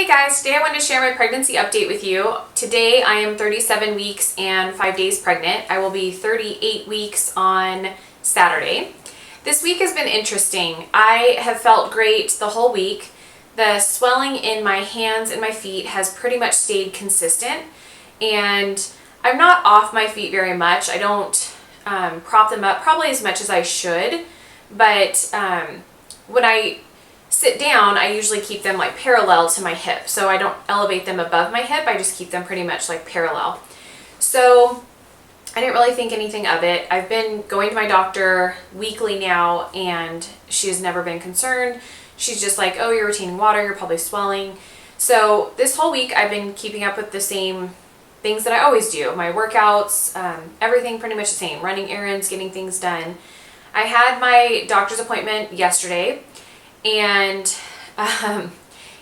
Hey guys, today I wanted to share my pregnancy update with you. Today I am 37 weeks and 5 days pregnant. I will be 38 weeks on Saturday. This week has been interesting. I have felt great the whole week. The swelling in my hands and my feet has pretty much stayed consistent, and I'm not off my feet very much. I don't prop them up probably as much as I should, but when I sit down, I usually keep them like parallel to my hip. So I don't elevate them above my hip. I just keep them pretty much like parallel. So I didn't really think anything of it. I've been going to my doctor weekly now, and she has never been concerned. She's just like, oh, you're retaining water, you're probably swelling. So this whole week I've been keeping up with the same things that I always do. My workouts, everything pretty much the same. Running errands, getting things done. I had my doctor's appointment yesterday, and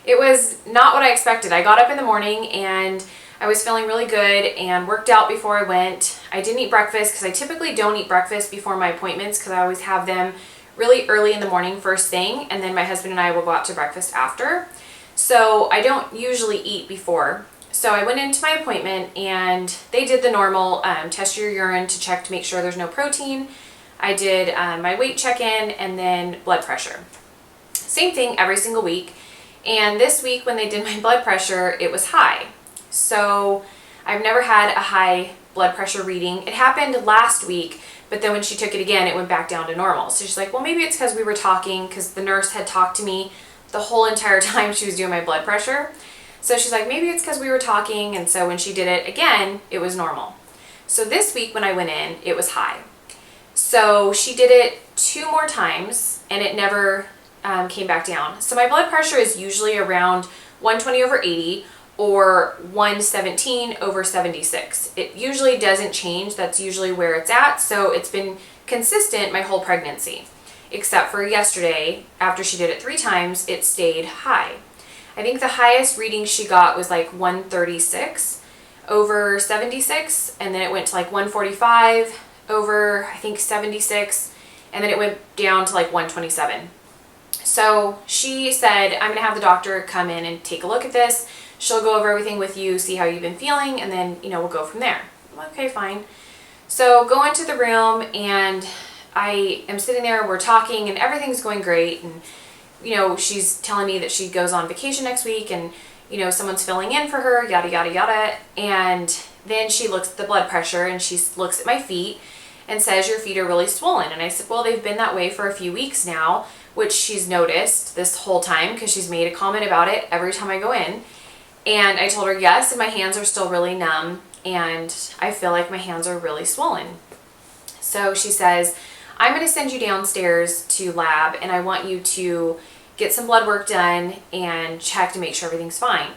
it was not what I expected. I got up in the morning and I was feeling really good and worked out before I went. I didn't eat breakfast because I typically don't eat breakfast before my appointments because I always have them really early in the morning first thing, and then my husband and I will go out to breakfast after. So I don't usually eat before. So I went into my appointment and they did the normal test your urine to check to make sure there's no protein. I did my weight check-in and then blood pressure. Same thing every single week. And this week when they did my blood pressure, it was high. So I've never had a high blood pressure reading. It happened last week, but then when she took it again, it went back down to normal. So she's like, well, maybe it's because we were talking, because the nurse had talked to me the whole entire time she was doing my blood pressure. So she's like, maybe it's because we were talking. And so when she did it again, it was normal. So this week when I went in, it was high. So she did it 2 more times and it never came back down. So my blood pressure is usually around 120/80 or 117/76. It usually doesn't change. That's usually where it's at. So it's been consistent my whole pregnancy, except for yesterday after she did it 3 times, it stayed high. I think the highest reading she got was like 136/76, and then it went to like 145/76, and then it went down to like 127. So she said, I'm going to have the doctor come in and take a look at this. She'll go over everything with you, see how you've been feeling, and then, we'll go from there. Okay, fine. So go into the room and I am sitting there, we're talking and everything's going great. And, she's telling me that she goes on vacation next week and, someone's filling in for her, yada, yada, yada. And then she looks at the blood pressure and she looks at my feet and says, your feet are really swollen. And I said, well, they've been that way for a few weeks now, which she's noticed this whole time because she's made a comment about it every time I go in. And I told her, yes, and my hands are still really numb and I feel like my hands are really swollen. So she says, I'm going to send you downstairs to lab and I want you to get some blood work done and check to make sure everything's fine.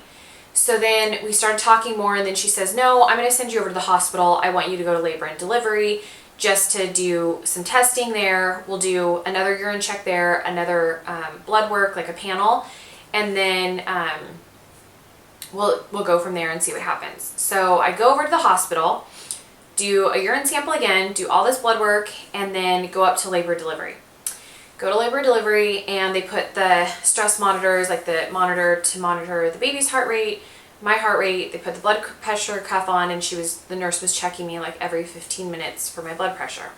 So then we started talking more, and then she says, no, I'm going to send you over to the hospital. I want you to go to labor and delivery just to do some testing there. We'll do another urine check there, another blood work, like a panel, and then we'll go from there and see what happens. So I go over to the hospital, do a urine sample again, do all this blood work, and then go up to labor delivery. Go to labor delivery, and they put the stress monitors, like the monitor to monitor the baby's heart rate, my heart rate. They put the blood pressure cuff on, and the nurse was checking me like every 15 minutes for my blood pressure.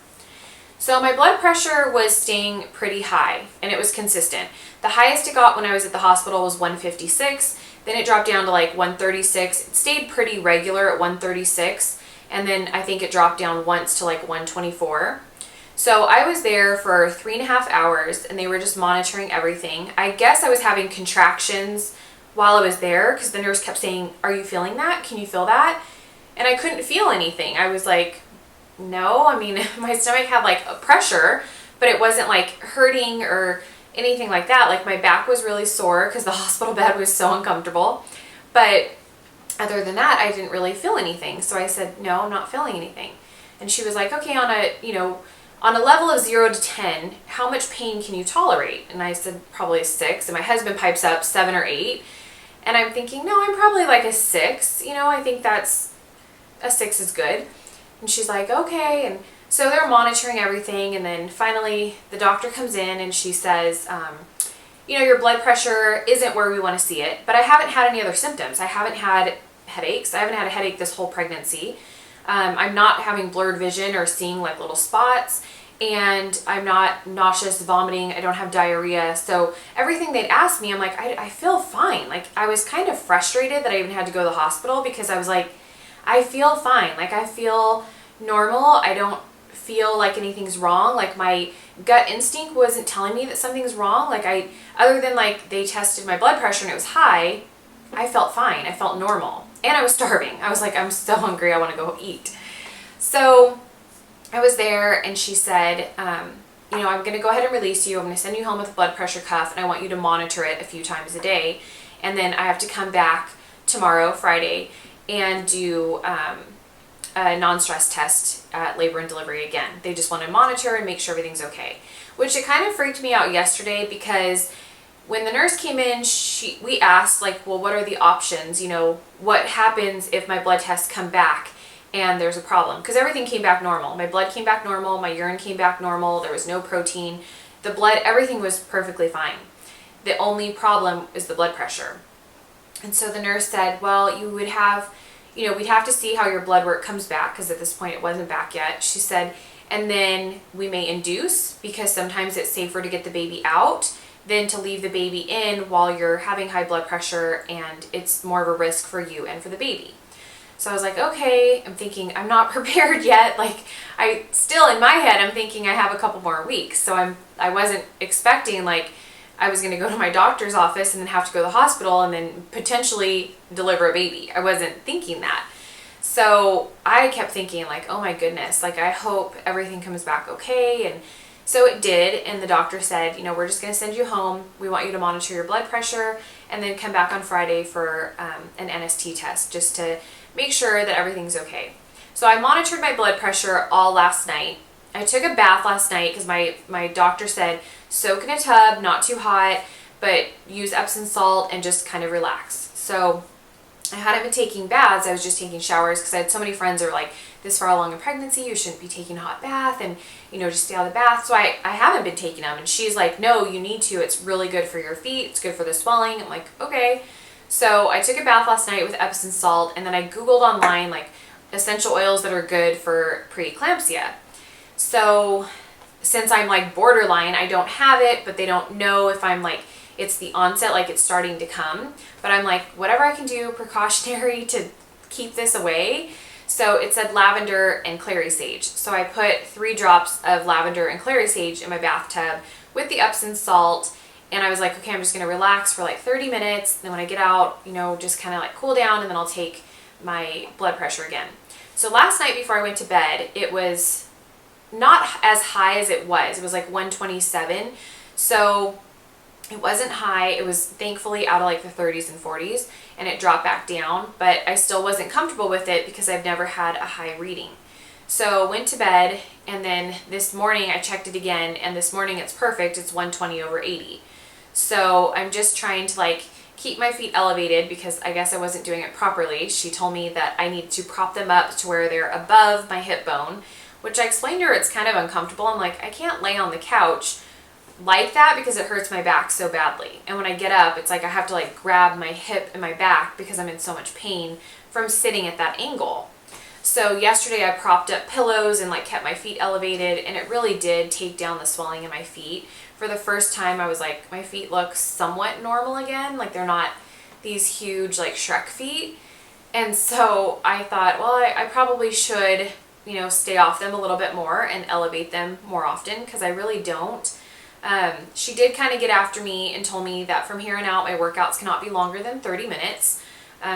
So my blood pressure was staying pretty high, and it was consistent. The highest it got when I was at the hospital was 156. Then it dropped down to like 136. It stayed pretty regular at 136, and then I think it dropped down once to like 124. So I was there for 3.5 hours, and they were just monitoring everything. I guess I was having contractions while I was there because the nurse kept saying, are you feeling that? Can you feel that? And I couldn't feel anything. I was like, no. I mean, my stomach had like a pressure, but it wasn't like hurting or anything like that. Like my back was really sore because the hospital bed was so uncomfortable. But other than that, I didn't really feel anything. So I said, no, I'm not feeling anything. And she was like, okay, on a level of 0 to 10, how much pain can you tolerate? And I said, probably a 6. And my husband pipes up 7 or 8. And I'm thinking, no, I'm probably like a 6. I think that's a 6 is good. And she's like, okay. And so they're monitoring everything. And then finally the doctor comes in and she says, your blood pressure isn't where we want to see it, but I haven't had any other symptoms. I haven't had headaches. I haven't had a headache this whole pregnancy. I'm not having blurred vision or seeing like little spots, and I'm not nauseous, vomiting. I don't have diarrhea. So everything they'd asked me, I'm like, I feel fine. Like, I was kind of frustrated that I even had to go to the hospital, because I was like, I feel fine. Like, I feel normal. I don't feel like anything's wrong. Like, my gut instinct wasn't telling me that something's wrong. Like, other than like they tested my blood pressure and it was high, I felt fine. I felt normal. And I was starving. I was like, I'm so hungry. I want to go eat. So I was there, and she said, I'm going to go ahead and release you. I'm going to send you home with a blood pressure cuff, and I want you to monitor it a few times a day. And then I have to come back tomorrow, Friday, and do a non-stress test at labor and delivery again. They just want to monitor and make sure everything's okay. Which, it kind of freaked me out yesterday, because when the nurse came in, we asked, like, well, what are the options? What happens if my blood tests come back and there's a problem? Because everything came back normal. My blood came back normal. My urine came back normal. There was no protein. The blood, everything was perfectly fine. The only problem is the blood pressure. And so the nurse said, well, you would have, we'd have to see how your blood work comes back, because at this point it wasn't back yet. She said, and then we may induce, because sometimes it's safer to get the baby out than to leave the baby in while you're having high blood pressure, and it's more of a risk for you and for the baby. So I was like, okay. I'm thinking, I'm not prepared yet. Like, I still, in my head, I'm thinking I have a couple more weeks. So I wasn't expecting, like, I was going to go to my doctor's office and then have to go to the hospital and then potentially deliver a baby. I wasn't thinking that. So I kept thinking, like, oh my goodness, like, I hope everything comes back okay. And so it did, and the doctor said, we're just going to send you home. We want you to monitor your blood pressure, and then come back on Friday for an NST test, just to make sure that everything's okay. So I monitored my blood pressure all last night. I took a bath last night, because my doctor said, soak in a tub, not too hot, but use Epsom salt and just kind of relax. So I hadn't been taking baths. I was just taking showers, because I had so many friends that were like, this far along in pregnancy, you shouldn't be taking a hot bath, and just stay out of the bath. So I haven't been taking them, and she's like, no, you need to. It's really good for your feet. It's good for the swelling. I'm like, okay. So I took a bath last night with Epsom salt, and then I Googled online, like, essential oils that are good for preeclampsia. So since I'm like borderline, I don't have it, but they don't know if I'm like, it's the onset, like it's starting to come. But I'm like, whatever I can do precautionary to keep this away. So it said lavender and clary sage. So I put 3 drops of lavender and clary sage in my bathtub with the Epsom salt. And I was like, okay, I'm just going to relax for like 30 minutes. Then when I get out, just kind of like cool down, and then I'll take my blood pressure again. So last night before I went to bed, it was not as high as it was. It was like 127. So it wasn't high. It was thankfully out of like the 30s and 40s, and it dropped back down, but I still wasn't comfortable with it because I've never had a high reading. So went to bed, and then this morning I checked it again, and this morning it's perfect. It's 120/80. So I'm just trying to like keep my feet elevated, because I guess I wasn't doing it properly. She told me that I need to prop them up to where they're above my hip bone, which I explained to her it's kind of uncomfortable. I'm like, I can't lay on the couch like that because it hurts my back so badly. And when I get up, it's like I have to like grab my hip and my back because I'm in so much pain from sitting at that angle. So yesterday I propped up pillows and like kept my feet elevated, and it really did take down the swelling in my feet. For the first time, I was like, my feet look somewhat normal again. Like, they're not these huge like Shrek feet. And so I thought, well, I probably should, stay off them a little bit more and elevate them more often, because I really don't. She did kind of get after me and told me that from here on out, my workouts cannot be longer than 30 minutes.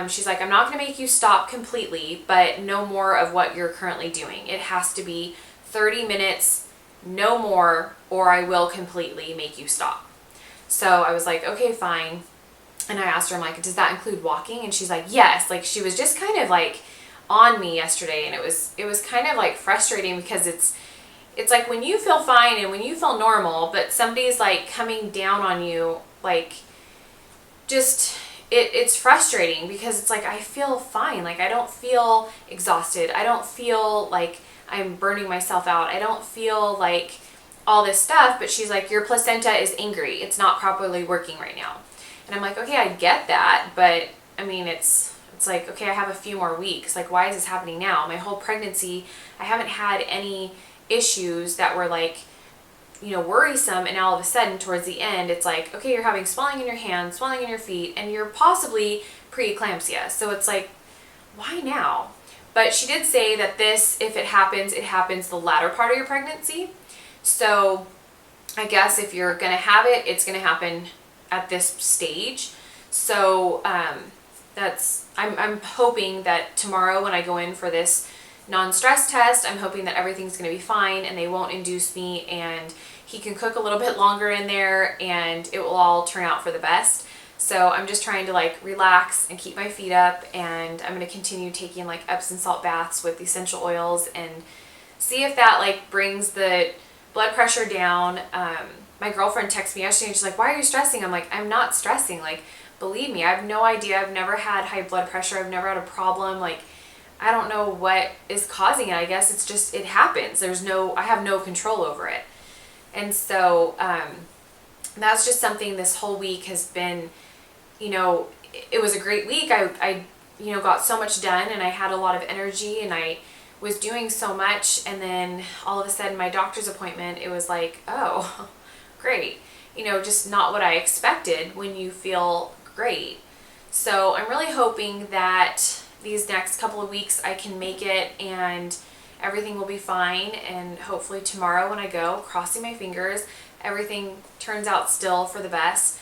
She's like, I'm not going to make you stop completely, but no more of what you're currently doing. It has to be 30 minutes, no more, or I will completely make you stop. So I was like, okay, fine. And I asked her, I'm like, does that include walking? And she's like, yes. Like, she was just kind of like on me yesterday, and it was kind of like frustrating, because it's like when you feel fine and when you feel normal, but somebody's like coming down on you, like, just it's frustrating, because it's like I feel fine. Like, I don't feel exhausted. I don't feel like I'm burning myself out. I don't feel like all this stuff, but she's like, your placenta is angry. It's not properly working right now. And I'm like, okay, I get that, but I mean, it's like, okay, I have a few more weeks. Like, why is this happening now? My whole pregnancy, I haven't had any issues that were like, you know, worrisome, and all of a sudden towards the end it's like, okay, you're having swelling in your hands, swelling in your feet, and you're possibly preeclampsia. So it's like, why now? But she did say that this, if it happens the latter part of your pregnancy. So I guess if you're gonna have it, it's gonna happen at this stage. So I'm hoping that tomorrow when I go in for this non-stress test, I'm hoping that everything's going to be fine and they won't induce me, and he can cook a little bit longer in there and it will all turn out for the best. So I'm just trying to like relax and keep my feet up, and I'm going to continue taking like Epsom salt baths with essential oils and see if that like brings the blood pressure down. My girlfriend texted me yesterday and she's like, why are you stressing? I'm like, I'm not stressing. Like, believe me, I have no idea. I've never had high blood pressure. I've never had a problem. Like, I don't know what is causing it. I guess it's just, it happens. I have no control over it. And so that's just something this whole week has been, you know, it was a great week. I you know, got so much done and I had a lot of energy and I was doing so much. And then all of a sudden my doctor's appointment, it was like, oh, great. You know, just not what I expected when you feel great. So I'm really hoping that these next couple of weeks I can make it and everything will be fine, and hopefully tomorrow when I go, crossing my fingers, everything turns out still for the best.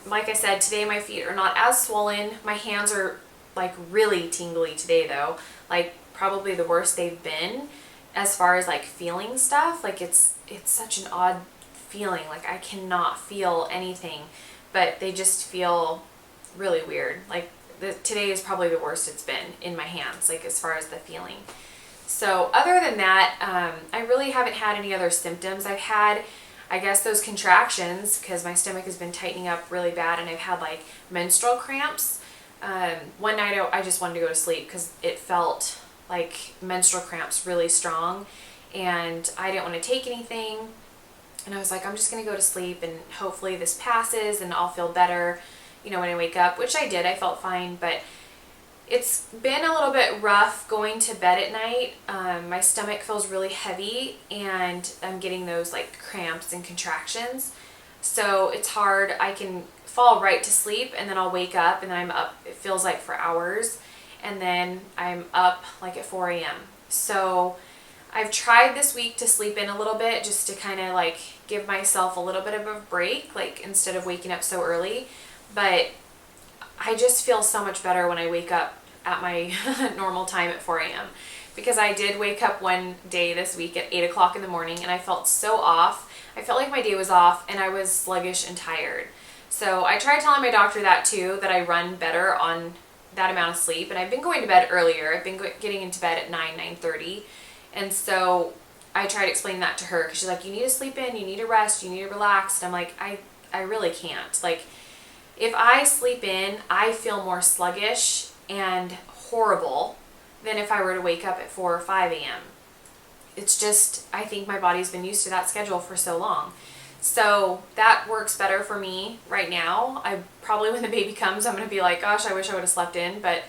Like I said, today my feet are not as swollen. My hands are like really tingly today though, like probably the worst they've been as far as like feeling stuff. Like it's such an odd feeling, like I cannot feel anything, but they just feel really weird. Like today is probably the worst it's been in my hands, like as far as the feeling. So other than that, I really haven't had any other symptoms. I've had, I guess, those contractions because my stomach has been tightening up really bad, and I've had like menstrual cramps. One night I just wanted to go to sleep because it felt like menstrual cramps really strong, and I didn't want to take anything. And I was like, I'm just going to go to sleep and hopefully this passes and I'll feel better, you know, when I wake up, which I did. I felt fine, but it's been a little bit rough going to bed at night. My stomach feels really heavy and I'm getting those like cramps and contractions. So it's hard. I can fall right to sleep and then I'll wake up and then I'm up, it feels like for hours. And then I'm up like at 4 a.m. So I've tried this week to sleep in a little bit just to kind of like give myself a little bit of a break, like instead of waking up so early. But I just feel so much better when I wake up at my normal time at 4 a.m. because I did wake up one day this week at 8 o'clock in the morning and I felt so off. I felt like my day was off and I was sluggish and tired. So I tried telling my doctor that too, that I run better on that amount of sleep. And I've been going to bed earlier. I've been getting into bed at 9:30. And so I tried explaining that to her because she's like, you need to sleep in, you need to rest, you need to relax. And I'm like, I really can't. Like, if I sleep in, I feel more sluggish and horrible than if I were to wake up at 4 or 5 a.m. It's just, I think my body's been used to that schedule for so long. So that works better for me right now. I probably, when the baby comes, I'm going to be like, gosh, I wish I would have slept in, but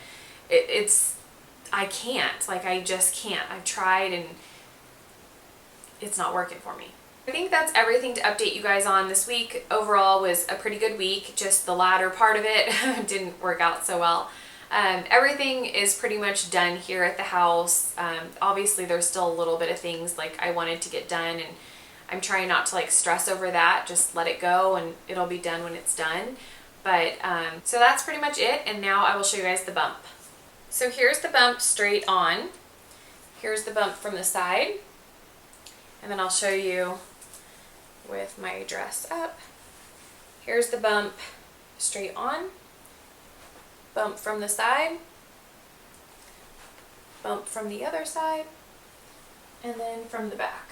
I can't. Like, I just can't. I've tried and it's not working for me. I think that's everything to update you guys on this week. Overall was a pretty good week. Just the latter part of it didn't work out so well. Everything is pretty much done here at the house. Obviously there's still a little bit of things like I wanted to get done, and I'm trying not to like stress over that. Just let it go and it'll be done when it's done. But so that's pretty much it, and now I will show you guys the bump. So here's the bump straight on. Here's the bump from the side. And then I'll show you with my dress up. Here's the bump straight on. Bump from the side. Bump from the other side. And then from the back.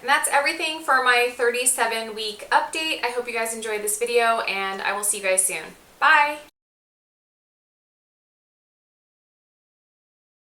And that's everything for my 37-week update. I hope you guys enjoyed this video, and I will see you guys soon. Bye!